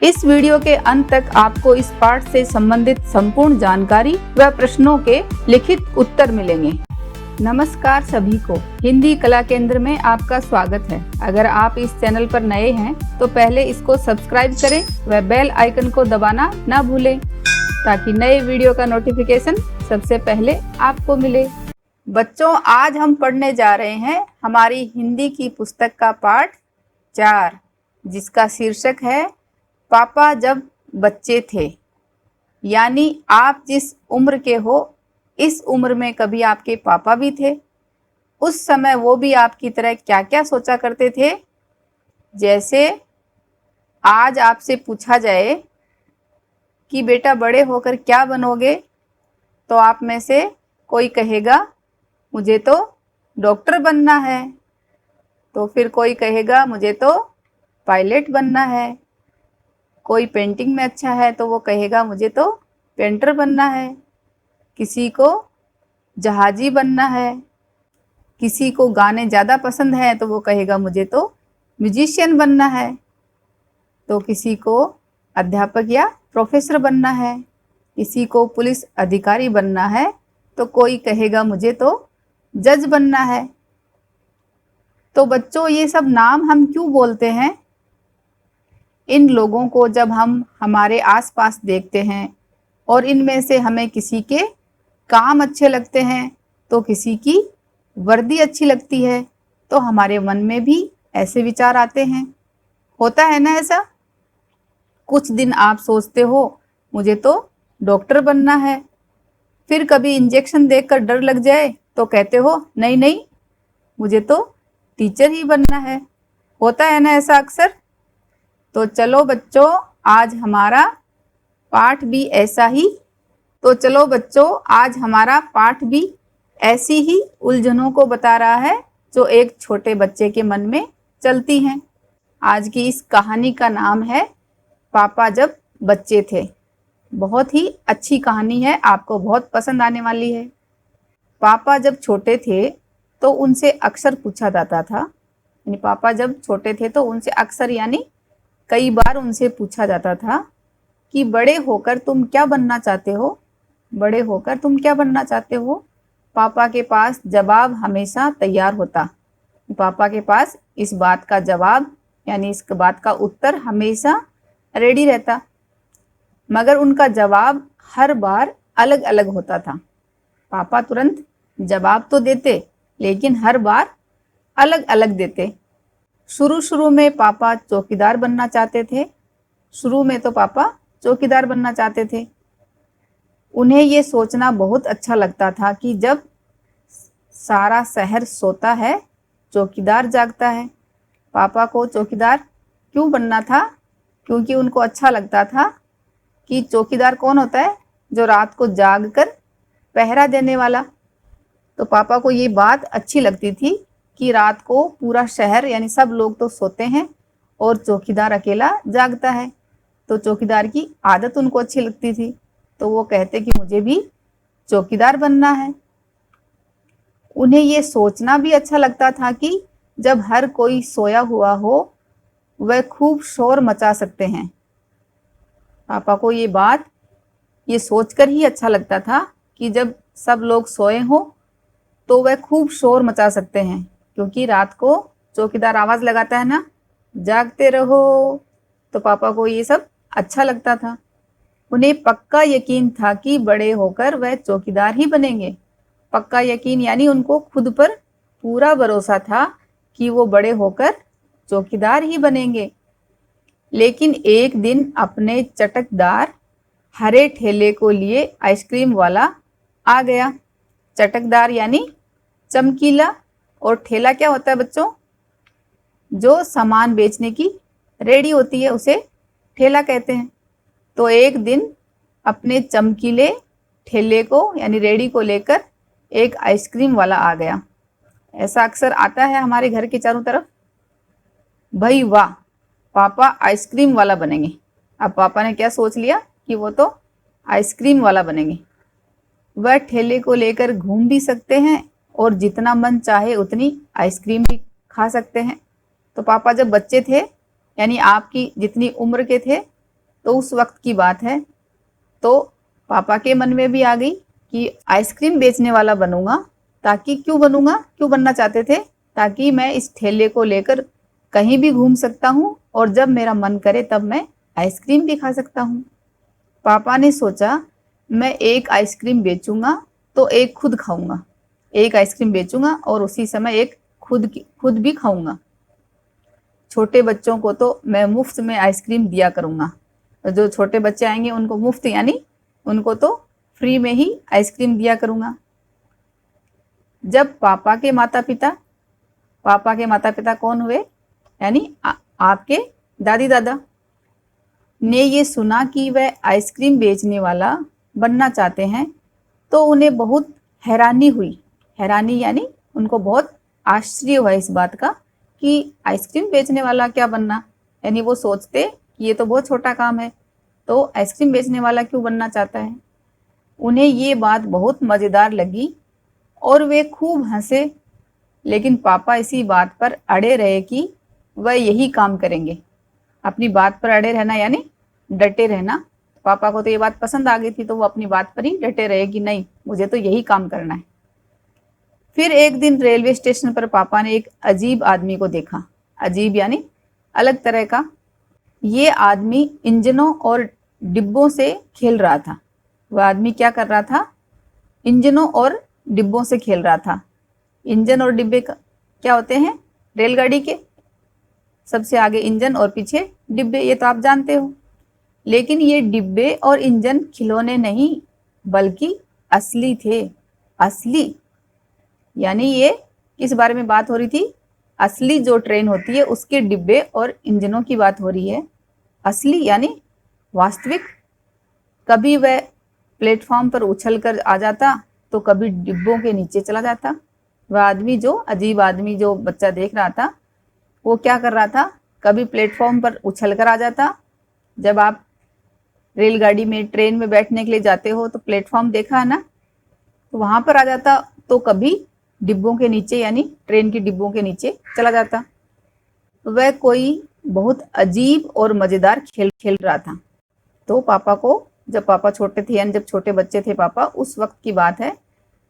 इस वीडियो के अंत तक आपको इस पाठ से संबंधित संपूर्ण जानकारी व प्रश्नों के लिखित उत्तर मिलेंगे। नमस्कार सभी को, हिंदी कला केंद्र में आपका स्वागत है। अगर आप इस चैनल पर नए हैं तो पहले इसको सब्सक्राइब करें व बेल आइकन को दबाना न भूलें ताकि नए वीडियो का नोटिफिकेशन सबसे पहले आपको मिले। बच्चों, आज हम पढ़ने जा रहे हैं हमारी हिंदी की पुस्तक का पाठ 4, जिसका शीर्षक है पापा जब बच्चे थे। यानी आप जिस उम्र के हो, इस उम्र में कभी आपके पापा भी थे। उस समय वो भी आपकी तरह क्या क्या सोचा करते थे। जैसे आज आपसे पूछा जाए कि बेटा बड़े होकर क्या बनोगे, तो आप में से कोई कहेगा मुझे तो डॉक्टर बनना है, तो फिर कोई कहेगा मुझे तो पायलट बनना है। कोई पेंटिंग में अच्छा है तो वो कहेगा मुझे तो पेंटर बनना है। किसी को जहाजी बनना है। किसी को गाने ज़्यादा पसंद हैं तो वो कहेगा मुझे तो म्यूजिशियन बनना है। तो किसी को अध्यापक या प्रोफेसर बनना है। किसी को पुलिस अधिकारी बनना है तो कोई कहेगा मुझे तो जज बनना है। तो बच्चों, ये सब नाम हम क्यों बोलते हैं? इन लोगों को जब हम हमारे आसपास देखते हैं और इनमें से हमें किसी के काम अच्छे लगते हैं तो किसी की वर्दी अच्छी लगती है, तो हमारे मन में भी ऐसे विचार आते हैं। होता है ना ऐसा? कुछ दिन आप सोचते हो मुझे तो डॉक्टर बनना है, फिर कभी इंजेक्शन देखकर डर लग जाए तो कहते हो नहीं नहीं मुझे तो टीचर ही बनना है। होता है ना ऐसा अक्सर? तो चलो बच्चों, आज हमारा पाठ भी ऐसी ही उलझनों को बता रहा है जो एक छोटे बच्चे के मन में चलती हैं। आज की इस कहानी का नाम है पापा जब बच्चे थे। बहुत ही अच्छी कहानी है, आपको बहुत पसंद आने वाली है। पापा जब छोटे थे तो उनसे अक्सर पूछा जाता था, यानी पापा जब छोटे थे तो उनसे अक्सर यानी कई बार उनसे पूछा जाता था कि बड़े होकर तुम क्या बनना चाहते हो? बड़े होकर तुम क्या बनना चाहते हो? पापा के पास जवाब हमेशा तैयार होता। पापा के पास इस बात का जवाब यानी इस बात का उत्तर हमेशा रेडी रहता, मगर उनका जवाब हर बार अलग अलग होता था। पापा तुरंत जवाब तो देते, लेकिन हर बार अलग अलग देते। शुरू में पापा चौकीदार बनना चाहते थे। शुरू में तो पापा चौकीदार बनना चाहते थे। उन्हें ये सोचना बहुत अच्छा लगता था कि जब सारा शहर सोता है, चौकीदार जागता है। पापा को चौकीदार क्यों बनना था? क्योंकि उनको अच्छा लगता था कि चौकीदार कौन होता है? जो रात को जाग कर पहरा देने वाला। तो पापा को ये बात अच्छी लगती थी कि रात को पूरा शहर यानी सब लोग तो सोते हैं और चौकीदार अकेला जागता है। तो चौकीदार की आदत उनको अच्छी लगती थी, तो वो कहते कि मुझे भी चौकीदार बनना है। उन्हें ये सोचना भी अच्छा लगता था कि जब हर कोई सोया हुआ हो वह खूब शोर मचा सकते हैं। पापा को ये सोचकर ही अच्छा लगता था कि जब सब लोग सोए हों तो वह खूब शोर मचा सकते हैं, क्योंकि रात को चौकीदार आवाज़ लगाता है ना, जागते रहो। तो पापा को ये सब अच्छा लगता था। उन्हें पक्का यकीन था कि बड़े होकर वह चौकीदार ही बनेंगे। पक्का यकीन यानी उनको खुद पर पूरा भरोसा था कि वो बड़े होकर चौकीदार ही बनेंगे। लेकिन एक दिन अपने चटकदार हरे ठेले को लिए आइसक्रीम वाला आ गया। चटकदार यानी चमकीला, और ठेला क्या होता है बच्चों? जो सामान बेचने की रेडी होती है उसे ठेला कहते हैं। तो एक दिन अपने चमकीले ठेले को यानी रेडी को लेकर एक आइसक्रीम वाला आ गया। ऐसा अक्सर आता है हमारे घर के चारों तरफ। भाई वाह, पापा आइसक्रीम वाला बनेंगे। अब पापा ने क्या सोच लिया कि वो तो आइसक्रीम वाला बनेंगे। वह ठेले को लेकर घूम भी सकते हैं और जितना मन चाहे उतनी आइसक्रीम भी खा सकते हैं। तो पापा जब बच्चे थे यानी आपकी जितनी उम्र के थे तो उस वक्त की बात है। तो पापा के मन में भी आ गई कि आइसक्रीम बेचने वाला बनूंगा। ताकि क्यों बनूंगा, क्यों बनना चाहते थे? ताकि मैं इस ठेले को लेकर कहीं भी घूम सकता हूँ और जब मेरा मन करे तब मैं आइसक्रीम भी खा सकता हूँ। पापा ने सोचा मैं एक आइसक्रीम बेचूंगा तो एक खुद खाऊंगा, एक आइसक्रीम बेचूंगा और उसी समय एक खुद भी खाऊंगा। छोटे बच्चों को तो मैं मुफ्त में आइसक्रीम दिया करूंगा। तो जो छोटे बच्चे आएंगे उनको मुफ्त यानी उनको तो फ्री में ही आइसक्रीम दिया करूंगा। जब पापा के माता पिता कौन हुए? यानी आपके दादी दादा ने ये सुना कि वह आइसक्रीम बेचने वाला बनना चाहते हैं तो उन्हें बहुत हैरानी हुई। हैरानी यानी उनको बहुत आश्चर्य हुआ इस बात का कि आइसक्रीम बेचने वाला क्या बनना। यानी वो सोचते कि ये तो बहुत छोटा काम है, तो आइसक्रीम बेचने वाला क्यों बनना चाहता है। उन्हें ये बात बहुत मज़ेदार लगी और वे खूब हंसे। लेकिन पापा इसी बात पर अड़े रहे कि वह यही काम करेंगे। अपनी बात पर अड़े रहना यानी डटे रहना। पापा को तो ये बात पसंद आ गई थी, तो वो अपनी बात पर ही डटे रहे कि नहीं, मुझे तो यही काम करना है। फिर एक दिन रेलवे स्टेशन पर पापा ने एक अजीब आदमी को देखा। अजीब यानी अलग तरह का। ये आदमी इंजनों और डिब्बों से खेल रहा था। वह आदमी क्या कर रहा था? इंजनों और डिब्बों से खेल रहा था। इंजन और डिब्बे क्या होते हैं? रेलगाड़ी के सबसे आगे इंजन और पीछे डिब्बे, ये तो आप जानते हो। लेकिन ये डिब्बे और इंजन खिलौने नहीं बल्कि असली थे। असली यानी ये किस बारे में बात हो रही थी? असली जो ट्रेन होती है उसके डिब्बे और इंजनों की बात हो रही है। असली यानी वास्तविक। कभी वह प्लेटफॉर्म पर उछल कर आ जाता तो कभी डिब्बों के नीचे चला जाता। वह आदमी, जो अजीब आदमी जो बच्चा देख रहा था, वो क्या कर रहा था? कभी प्लेटफॉर्म पर उछल कर आ जाता। जब आप रेलगाड़ी में, ट्रेन में बैठने के लिए जाते हो तो प्लेटफॉर्म देखा है ना, तो वहां पर आ जाता। तो कभी डिब्बों के नीचे यानी ट्रेन की डिब्बों के नीचे चला जाता। वह कोई बहुत अजीब और मजेदार खेल खेल रहा था। तो पापा को, जब पापा छोटे थे यानी जब छोटे बच्चे थे पापा, उस वक्त की बात है,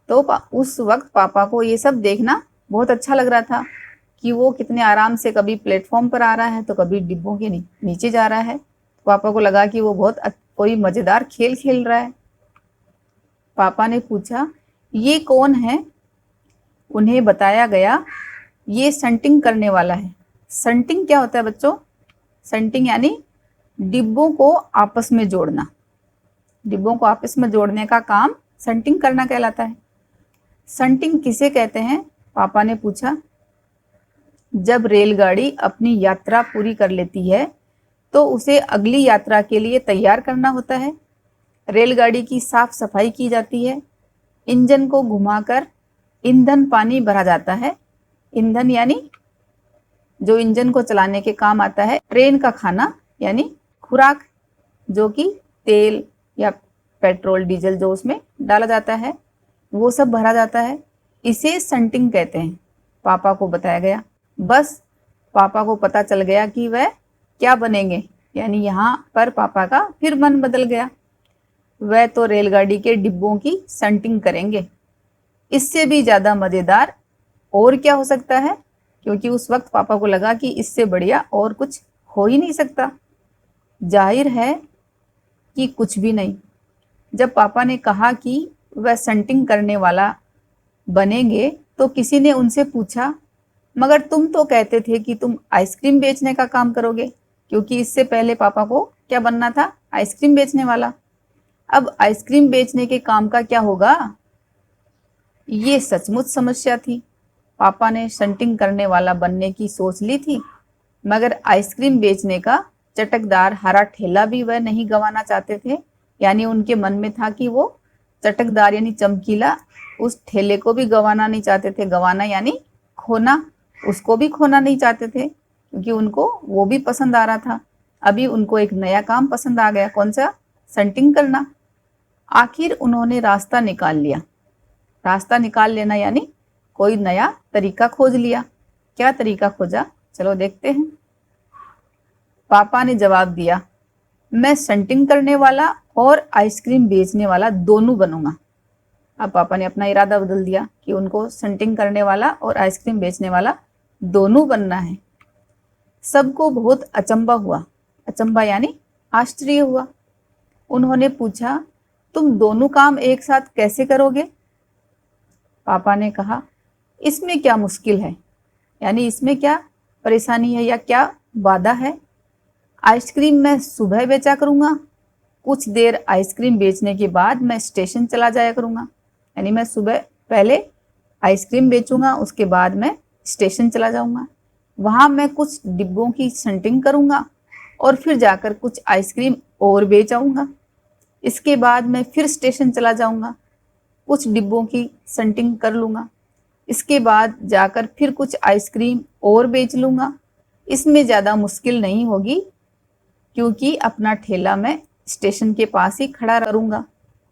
तो उस वक्त पापा को ये सब देखना बहुत अच्छा लग रहा था कि वो कितने आराम से कभी प्लेटफॉर्म पर आ रहा है तो कभी डिब्बों के नीचे जा रहा है। तो पापा को लगा कि वो बहुत कोई मजेदार खेल खेल रहा है। पापा ने पूछा, ये कौन है? उन्हें बताया गया, ये संटिंग करने वाला है। संटिंग क्या होता है बच्चों? संटिंग यानी डिब्बों को आपस में जोड़ना। डिब्बों को आपस में जोड़ने का काम संटिंग करना कहलाता है। संटिंग किसे कहते हैं? पापा ने पूछा। जब रेलगाड़ी अपनी यात्रा पूरी कर लेती है तो उसे अगली यात्रा के लिए तैयार करना होता है। रेलगाड़ी की साफ सफाई की जाती है। इंजन को घुमाकर ईंधन पानी भरा जाता है। ईंधन यानी जो इंजन को चलाने के काम आता है। ट्रेन का खाना यानी खुराक, जो कि तेल या पेट्रोल डीजल जो उसमें डाला जाता है, वो सब भरा जाता है। इसे संटिंग कहते हैं। पापा को बताया गया। बस पापा को पता चल गया कि वह क्या बनेंगे। यानी यहाँ पर पापा का फिर मन बदल गया। वह तो रेलगाड़ी के डिब्बों की संटिंग करेंगे। इससे भी ज़्यादा मज़ेदार और क्या हो सकता है? क्योंकि उस वक्त पापा को लगा कि इससे बढ़िया और कुछ हो ही नहीं सकता। जाहिर है कि कुछ भी नहीं। जब पापा ने कहा कि वह संटिंग करने वाला बनेंगे तो किसी ने उनसे पूछा, मगर तुम तो कहते थे कि तुम आइसक्रीम बेचने का काम करोगे। क्योंकि इससे पहले पापा को क्या बनना था? आइसक्रीम बेचने वाला। अब आइसक्रीम बेचने के काम का क्या होगा? ये सचमुच समस्या थी। पापा ने संटिंग करने वाला बनने की सोच ली थी, मगर आइसक्रीम बेचने का चटकदार हरा ठेला भी वह नहीं गंवाना चाहते थे। यानी उनके मन में था कि वो चटकदार यानी चमकीला उस ठेले को भी गंवाना नहीं चाहते थे। गंवाना यानी खोना, उसको भी खोना नहीं चाहते थे, क्योंकि उनको वो भी पसंद आ रहा था। अभी उनको एक नया काम पसंद आ गया। कौन सा? संटिंग करना। आखिर उन्होंने रास्ता निकाल लिया। रास्ता निकाल लेना यानी कोई नया तरीका खोज लिया। क्या तरीका खोजा? चलो देखते हैं। पापा ने जवाब दिया, मैं शंटिंग करने वाला और आइसक्रीम बेचने वाला दोनों बनूंगा। अब पापा ने अपना इरादा बदल दिया कि उनको शंटिंग करने वाला और आइसक्रीम बेचने वाला दोनों बनना है। सबको बहुत अचंभा हुआ, अचंभा यानी आश्चर्य हुआ। उन्होंने पूछा, तुम दोनों काम एक साथ कैसे करोगे? पापा ने कहा, इसमें क्या मुश्किल है, यानी इसमें क्या परेशानी है या क्या बाधा है। आइसक्रीम मैं सुबह बेचा करूँगा, कुछ देर आइसक्रीम बेचने के बाद मैं स्टेशन चला जाया करूँगा। यानी मैं सुबह पहले आइसक्रीम बेचूंगा, उसके बाद मैं स्टेशन चला जाऊँगा। वहाँ मैं कुछ डिब्बों की शंटिंग करूँगा और फिर जाकर कुछ आइसक्रीम और बेच आऊँगा। इसके बाद मैं फिर स्टेशन चला जाऊँगा, कुछ डिब्बों की शंटिंग कर लूँगा। इसके बाद जाकर फिर कुछ आइसक्रीम और बेच लूँगा। इसमें ज़्यादा मुश्किल नहीं होगी, क्योंकि अपना ठेला मैं स्टेशन के पास ही खड़ा करूँगा।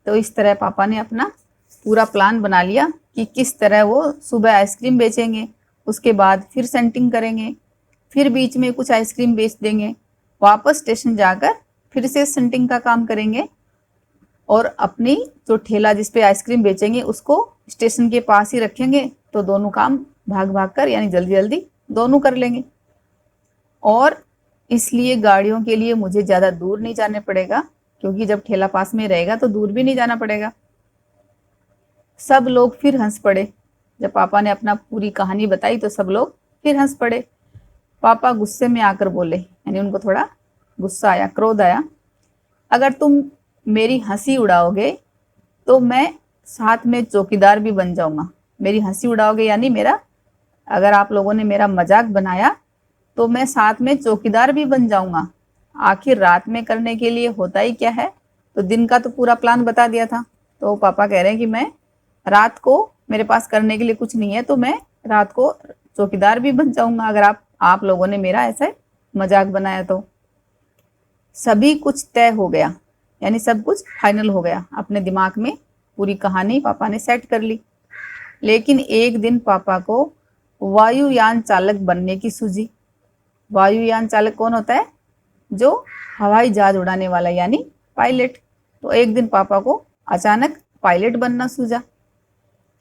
तो इस तरह पापा ने अपना पूरा प्लान बना लिया कि किस तरह वो सुबह आइसक्रीम बेचेंगे, उसके बाद फिर शंटिंग करेंगे, फिर बीच में कुछ आइसक्रीम बेच देंगे, वापस स्टेशन जाकर फिर से शंटिंग का काम करेंगे और अपनी जो ठेला जिस पे आइसक्रीम बेचेंगे उसको स्टेशन के पास ही रखेंगे। तो दोनों काम भाग भाग कर यानी जल्दी जल्दी दोनों कर लेंगे। और इसलिए गाड़ियों के लिए मुझे ज़्यादा दूर नहीं जाने पड़ेगा, क्योंकि जब ठेला पास में रहेगा तो दूर भी नहीं जाना पड़ेगा। सब लोग फिर हंस पड़े। जब पापा ने अपना पूरी कहानी बताई तो सब लोग फिर हंस पड़े। पापा गुस्से में आकर बोले, यानी उनको थोड़ा गुस्सा आया, क्रोध आया, अगर तुम मेरी हंसी उड़ाओगे तो मैं साथ में चौकीदार भी बन जाऊंगा। मेरी हंसी उड़ाओगे यानी मेरा, अगर आप लोगों ने मेरा मजाक बनाया तो मैं साथ में चौकीदार भी बन जाऊंगा। आखिर रात में करने के लिए होता ही क्या है, तो दिन का तो पूरा प्लान बता दिया था। तो पापा कह रहे हैं कि मैं रात को, मेरे पास करने के लिए कुछ नहीं है, तो मैं रात को चौकीदार भी बन जाऊंगा अगर आप लोगों ने मेरा ऐसा मजाक बनाया तो। सभी कुछ तय हो गया, यानी सब कुछ फाइनल हो गया। अपने दिमाग में पूरी कहानी पापा ने सेट कर ली। लेकिन एक दिन पापा को वायुयान चालक बनने की सूझी। वायुयान चालक कौन होता है? जो हवाई जहाज उड़ाने वाला, यानी पायलट। तो एक दिन पापा को अचानक पायलट बनना सूझा।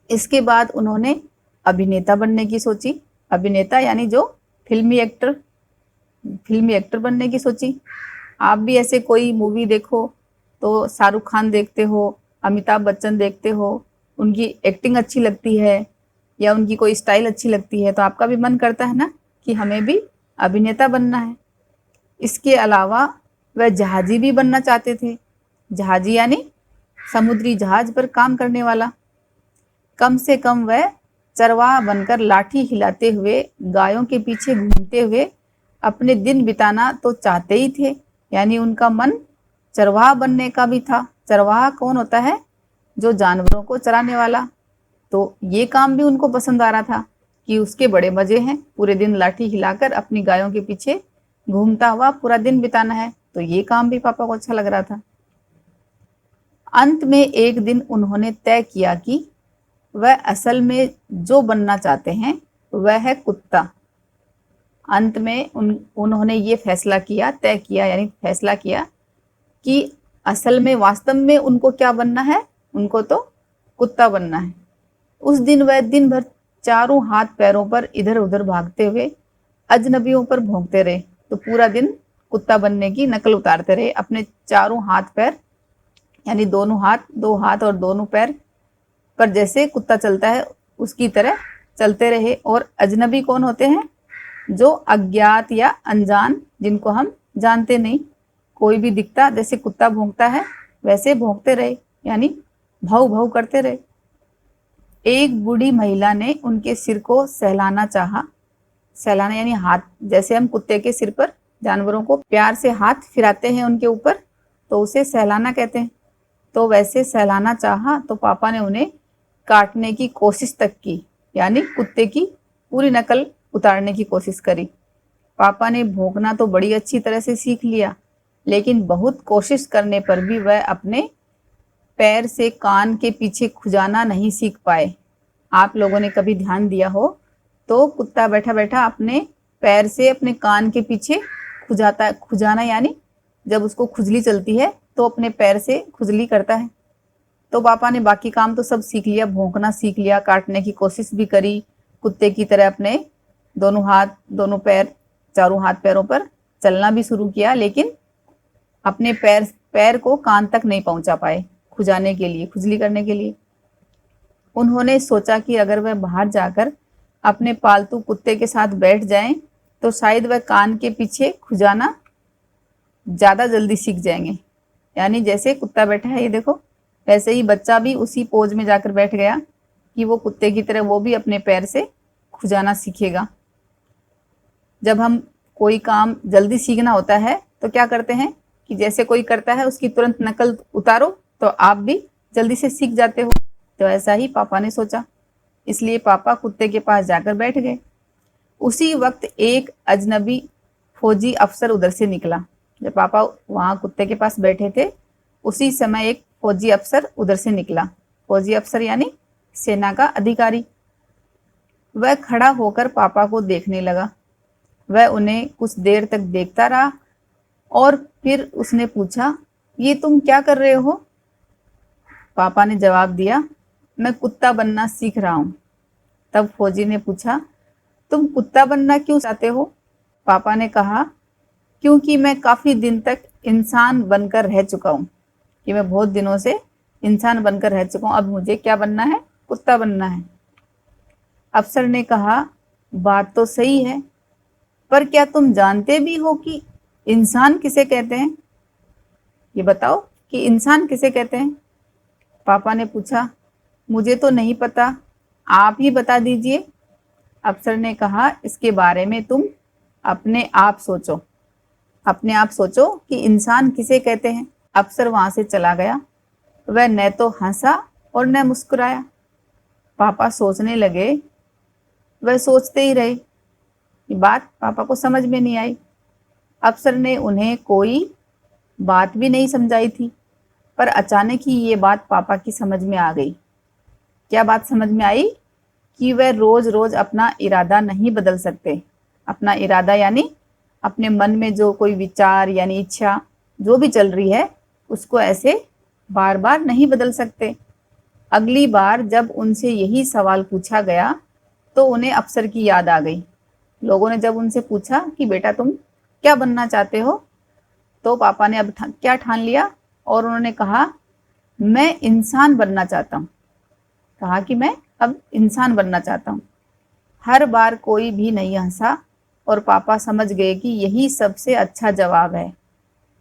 इसके बाद उन्होंने अभिनेता बनने की सोची। अभिनेता यानी जो फिल्मी एक्टर बनने की सोची। आप भी ऐसे कोई मूवी देखो तो शाहरुख खान देखते हो, अमिताभ बच्चन देखते हो, उनकी एक्टिंग अच्छी लगती है या उनकी कोई स्टाइल अच्छी लगती है, तो आपका भी मन करता है ना कि हमें भी अभिनेता बनना है। इसके अलावा वह जहाजी भी बनना चाहते थे। जहाजी यानी समुद्री जहाज पर काम करने वाला। कम से कम वह चरवाहा बनकर लाठी हिलाते हुए गायों के पीछे घूमते हुए अपने दिन बिताना तो चाहते ही थे, यानी उनका मन चरवाहा बनने का भी था। चरवाहा कौन होता है? जो जानवरों को चराने वाला। तो ये काम भी उनको पसंद आ रहा था कि उसके बड़े मजे हैं, पूरे दिन लाठी हिलाकर अपनी गायों के पीछे घूमता हुआ पूरा दिन बिताना है। तो ये काम भी पापा को अच्छा लग रहा था। अंत में एक दिन उन्होंने तय किया कि वह असल में जो बनना चाहते हैं वह है कुत्ता। अंत में उन्होंने ये फैसला किया, तय किया यानी फैसला किया कि असल में वास्तव में उनको क्या बनना है, उनको तो कुत्ता बनना है। उस दिन वह दिन भर चारों हाथ पैरों पर इधर उधर भागते हुए अजनबियों पर भौंकते रहे। तो पूरा दिन कुत्ता बनने की नकल उतारते रहे। अपने चारों हाथ पैर यानी दोनों हाथ, दो हाथ और दोनों पैर पर जैसे कुत्ता चलता है उसकी तरह चलते रहे। और अजनबी कौन होते हैं? जो अज्ञात या अनजान, जिनको हम जानते नहीं। कोई भी दिखता जैसे कुत्ता भौंकता है वैसे भौंकते रहे, यानी भाव भाव करते रहे। एक बूढ़ी महिला ने उनके सिर को सहलाना चाहा। सहलाना यानी हाथ, जैसे हम कुत्ते के सिर पर जानवरों को प्यार से हाथ फिराते हैं उनके ऊपर, तो उसे सहलाना कहते हैं। तो वैसे सहलाना चाहा तो पापा ने उन्हें काटने की कोशिश तक की, यानी कुत्ते की पूरी नकल उतारने की कोशिश करी। पापा ने भौंकना तो बड़ी अच्छी तरह से सीख लिया, लेकिन बहुत कोशिश करने पर भी वह अपने पैर से कान के पीछे खुजाना नहीं सीख पाए। आप लोगों ने कभी ध्यान दिया हो तो कुत्ता बैठा बैठा अपने पैर से अपने कान के पीछे खुजाना यानी जब उसको खुजली चलती है तो अपने पैर से खुजली करता है। तो पापा ने बाकी काम तो सब सीख लिया, भौंकना सीख लिया, काटने की कोशिश भी करी, कुत्ते की तरह अपने दोनों हाथ, दोनों पैर, चारों हाथ पैरों पर चलना भी शुरू किया, लेकिन अपने पैर को कान तक नहीं पहुंचा पाए खुजाने के लिए, खुजली करने के लिए। उन्होंने सोचा कि अगर वह बाहर जाकर अपने पालतू कुत्ते के साथ बैठ जाएं तो शायद वह कान के पीछे खुजाना ज़्यादा जल्दी सीख जाएंगे। यानी जैसे कुत्ता बैठा है, ये देखो, वैसे ही बच्चा भी उसी पोज में जाकर बैठ गया कि वो कुत्ते की तरह वो भी अपने पैर से खुजाना सीखेगा। जब हम कोई काम जल्दी सीखना होता है तो क्या करते हैं कि जैसे कोई करता है उसकी तुरंत नकल उतारो तो आप भी जल्दी से सीख जाते हो। तो ऐसा ही पापा ने सोचा, इसलिए पापा कुत्ते के पास जाकर बैठ गए। उसी वक्त एक अजनबी फौजी अफसर उधर से निकला। जब पापा वहाँ कुत्ते के पास बैठे थे, उसी समय एक फौजी अफसर उधर से निकला। फौजी अफसर यानी सेना का अधिकारी। वह खड़ा होकर पापा को देखने लगा। वह उन्हें कुछ देर तक देखता रहा और फिर उसने पूछा, ये तुम क्या कर रहे हो? पापा ने जवाब दिया, मैं कुत्ता बनना सीख रहा हूँ। तब फौजी ने पूछा, तुम कुत्ता बनना क्यों चाहते हो? पापा ने कहा, क्योंकि मैं काफ़ी दिन तक इंसान बनकर रह चुका हूँ, कि मैं बहुत दिनों से इंसान बनकर रह चुका हूँ, अब मुझे क्या बनना है? कुत्ता बनना है। अफसर ने कहा, बात तो सही है, पर क्या तुम जानते भी हो कि इंसान किसे कहते हैं? ये बताओ कि इंसान किसे कहते हैं? पापा ने पूछा, मुझे तो नहीं पता, आप ही बता दीजिए। अफसर ने कहा, इसके बारे में तुम अपने आप सोचो, अपने आप सोचो कि इंसान किसे कहते हैं। अफसर वहां से चला गया। वह न तो हंसा और न मुस्कुराया। पापा सोचने लगे। वह सोचते ही रहे। ये बात पापा को समझ में नहीं आई। अफसर ने उन्हें कोई बात भी नहीं समझाई थी, पर अचानक ही ये बात पापा की समझ में आ गई। क्या बात समझ में आई? कि वह रोज रोज अपना इरादा नहीं बदल सकते। अपना इरादा यानी अपने मन में जो कोई विचार यानी इच्छा जो भी चल रही है, उसको ऐसे बार बार नहीं बदल सकते। अगली बार जब उनसे यही सवाल पूछा गया तो उन्हें अफसर की याद आ गई। लोगों ने जब उनसे पूछा कि बेटा तुम क्या बनना चाहते हो, तो पापा ने अब क्या ठान लिया और उन्होंने कहा, मैं इंसान बनना चाहता हूँ। कहा कि मैं अब इंसान बनना चाहता हूँ। हर बार कोई भी नहीं हंसा और पापा समझ गए कि यही सबसे अच्छा जवाब है।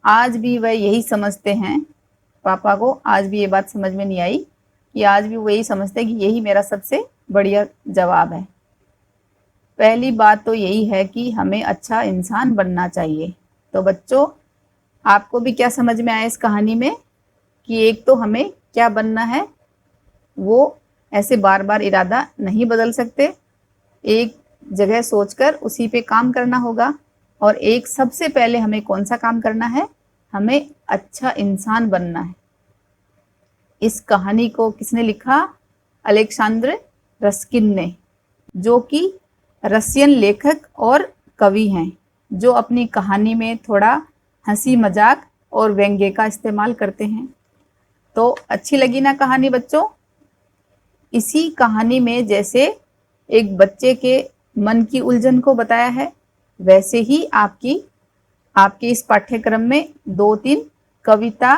आज भी वह यही समझते हैं। पापा को आज भी ये बात समझ में नहीं आई कि आज भी वो यही समझते हैं कि यही मेरा सबसे बढ़िया जवाब है। पहली बात तो यही है कि हमें अच्छा इंसान बनना चाहिए। तो बच्चों, आपको भी क्या समझ में आया इस कहानी में कि एक तो हमें क्या बनना है, वो ऐसे बार बार इरादा नहीं बदल सकते, एक जगह सोचकर उसी पे काम करना होगा। और एक सबसे पहले हमें कौन सा काम करना है? हमें अच्छा इंसान बनना है। इस कहानी को किसने लिखा? अलेक्जेंडर रस्किन ने, जो कि रशियन लेखक और कवि हैं, जो अपनी कहानी में थोड़ा हंसी मजाक और व्यंग्य का इस्तेमाल करते हैं। तो अच्छी लगी ना कहानी बच्चों? इसी कहानी में जैसे एक बच्चे के मन की उलझन को बताया है, वैसे ही आपके इस पाठ्यक्रम में 2-3 कविता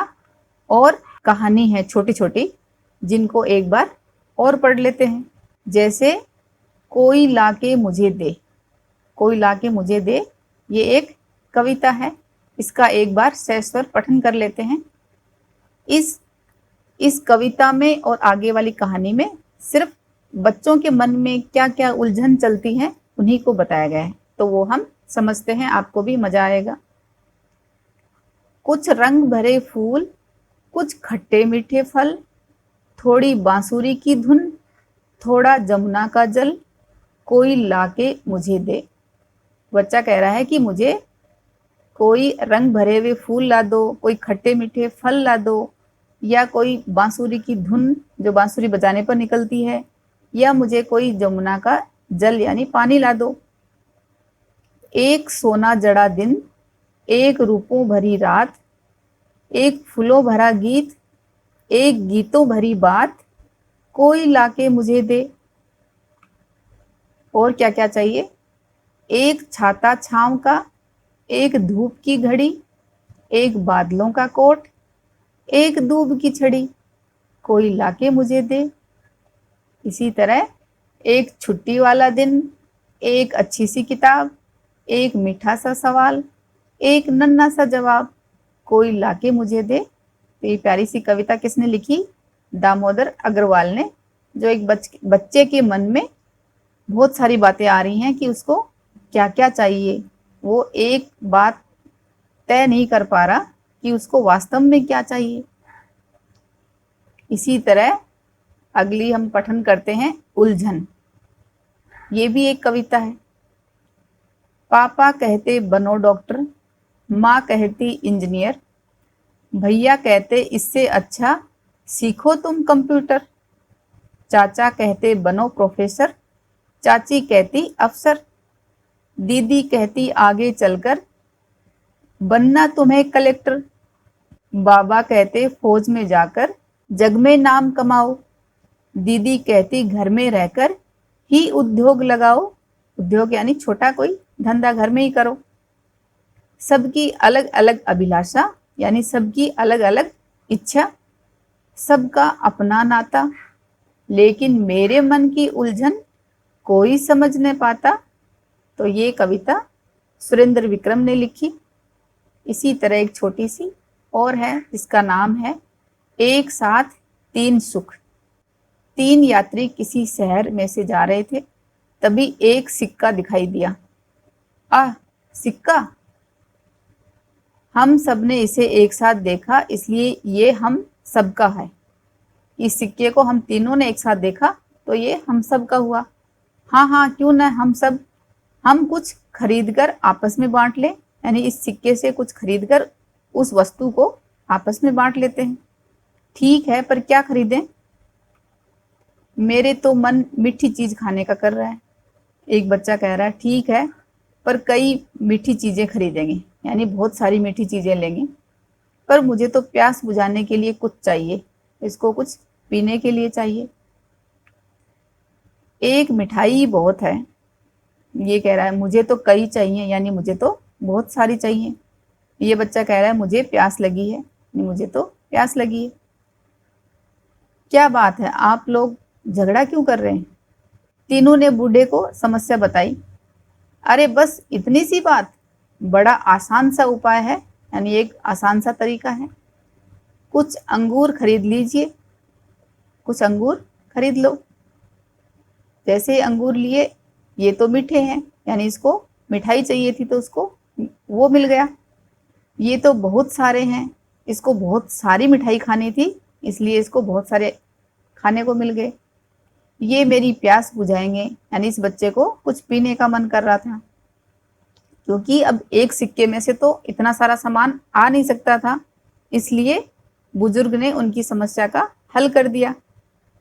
और कहानी है छोटी छोटी, जिनको एक बार और पढ़ लेते हैं। जैसे कोई लाके मुझे दे, कोई लाके मुझे दे, ये एक कविता है। इसका एक बार सस्वर पठन कर लेते हैं। इस कविता में और आगे वाली कहानी में सिर्फ बच्चों के मन में क्या क्या उलझन चलती है उन्हीं को बताया गया है, तो वो हम समझते हैं, आपको भी मजा आएगा। कुछ रंग भरे फूल, कुछ खट्टे मीठे फल, थोड़ी बांसुरी की धुन, थोड़ा जमुना का जल, कोई लाके मुझे दे। बच्चा कह रहा है कि मुझे कोई रंग भरे हुए फूल ला दो, कोई खट्टे मीठे फल ला दो, या कोई बांसुरी की धुन जो बांसुरी बजाने पर निकलती है, या मुझे कोई जमुना का जल यानी पानी ला दो। एक सोना जड़ा दिन एक रूपों भरी रात, एक फूलों भरा गीत, एक गीतों भरी बात, कोई लाके मुझे दे। और क्या क्या चाहिए? एक छाता छांव का, एक धूप की घड़ी, एक बादलों का कोट, एक दूब की छड़ी, कोई लाके मुझे दे। इसी तरह एक छुट्टी वाला दिन, एक अच्छी सी किताब, एक मीठा सा सवाल, एक नन्हा सा जवाब, कोई लाके मुझे दे। तो ये प्यारी सी कविता किसने लिखी? दामोदर अग्रवाल ने। जो एक बच्चे के मन में बहुत सारी बातें आ रही हैं कि उसको क्या क्या चाहिए, वो एक बात तय नहीं कर पा रहा कि उसको वास्तव में क्या चाहिए। इसी तरह अगली हम पठन करते हैं उलझन। ये भी एक कविता है। पापा कहते बनो डॉक्टर, माँ कहती इंजीनियर, भैया कहते इससे अच्छा सीखो तुम कंप्यूटर, चाचा कहते बनो प्रोफेसर, चाची कहती अफसर, दीदी कहती आगे चलकर बनना तुम्हें कलेक्टर, बाबा कहते फौज में जाकर जग में नाम कमाओ, दीदी कहती घर में रहकर ही उद्योग लगाओ। उद्योग यानी छोटा कोई धंधा घर में ही करो। सबकी अलग अलग अभिलाषा यानी सबकी अलग अलग इच्छा, सबका अपना नाता, लेकिन मेरे मन की उलझन कोई समझ नहीं पाता। तो ये कविता सुरेंद्र विक्रम ने लिखी। इसी तरह एक छोटी सी और है जिसका नाम है एक साथ तीन सुख। तीन यात्री किसी शहर में से जा रहे थे, तभी एक सिक्का दिखाई दिया। आह, सिक्का! हम सब ने इसे एक साथ देखा, इसलिए ये हम सबका है। इस सिक्के को हम तीनों ने एक साथ देखा तो ये हम सब का हुआ। हाँ हाँ, क्यों ना हम कुछ खरीदकर आपस में बांट लें, यानी इस सिक्के से कुछ खरीदकर उस वस्तु को आपस में बांट लेते हैं। ठीक है, पर क्या खरीदें? मेरे तो मन मीठी चीज खाने का कर रहा है। एक बच्चा कह रहा है ठीक है, पर कई मीठी चीजें खरीदेंगे, यानी बहुत सारी मीठी चीजें लेंगे, पर मुझे तो प्यास बुझाने के लिए कुछ चाहिए, इसको कुछ पीने के लिए चाहिए। एक मिठाई बहुत है, ये कह रहा है मुझे तो कई चाहिए, यानी मुझे तो बहुत सारी चाहिए। ये बच्चा कह रहा है मुझे प्यास लगी है, मुझे तो प्यास लगी है। क्या बात है, आप लोग झगड़ा क्यों कर रहे हैं? तीनों ने बूढ़े को समस्या बताई। अरे बस इतनी सी बात, बड़ा आसान सा उपाय है, यानी एक आसान सा तरीका है। कुछ अंगूर खरीद लीजिए, कुछ अंगूर खरीद लो। जैसे ही अंगूर लिए, ये तो मीठे हैं, यानी इसको मिठाई चाहिए थी तो उसको वो मिल गया। ये तो बहुत सारे हैं, इसको बहुत सारी मिठाई खानी थी, इसलिए इसको बहुत सारे खाने को मिल गए। ये मेरी प्यास बुझाएंगे, यानी इस बच्चे को कुछ पीने का मन कर रहा था, क्योंकि अब एक सिक्के में से तो इतना सारा सामान आ नहीं सकता था, इसलिए बुजुर्ग ने उनकी समस्या का हल कर दिया।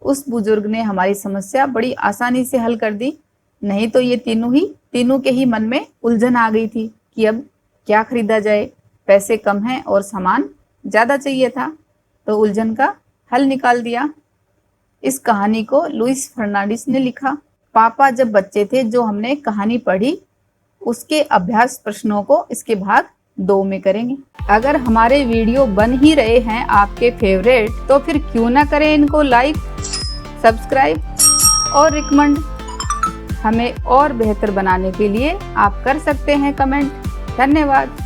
उस बुजुर्ग ने हमारी समस्या बड़ी आसानी से हल कर दी, नहीं तो ये तीनों के ही मन में उलझन आ गई थी कि अब क्या खरीदा जाए, पैसे कम हैं और सामान ज़्यादा चाहिए था, तो उलझन का हल निकाल दिया। इस कहानी को लुइस फर्नांडिस ने लिखा। पापा जब बच्चे थे जो हमने कहानी पढ़ी, उसके अभ्यास प्रश्नों को इसके भाग 2 में करेंगे। अगर हमारे वीडियो बन ही रहे हैं आपके फेवरेट, तो फिर क्यों ना करें इनको लाइक, सब्सक्राइब और रिकमेंड। हमें और बेहतर बनाने के लिए आप कर सकते हैं कमेंट। धन्यवाद।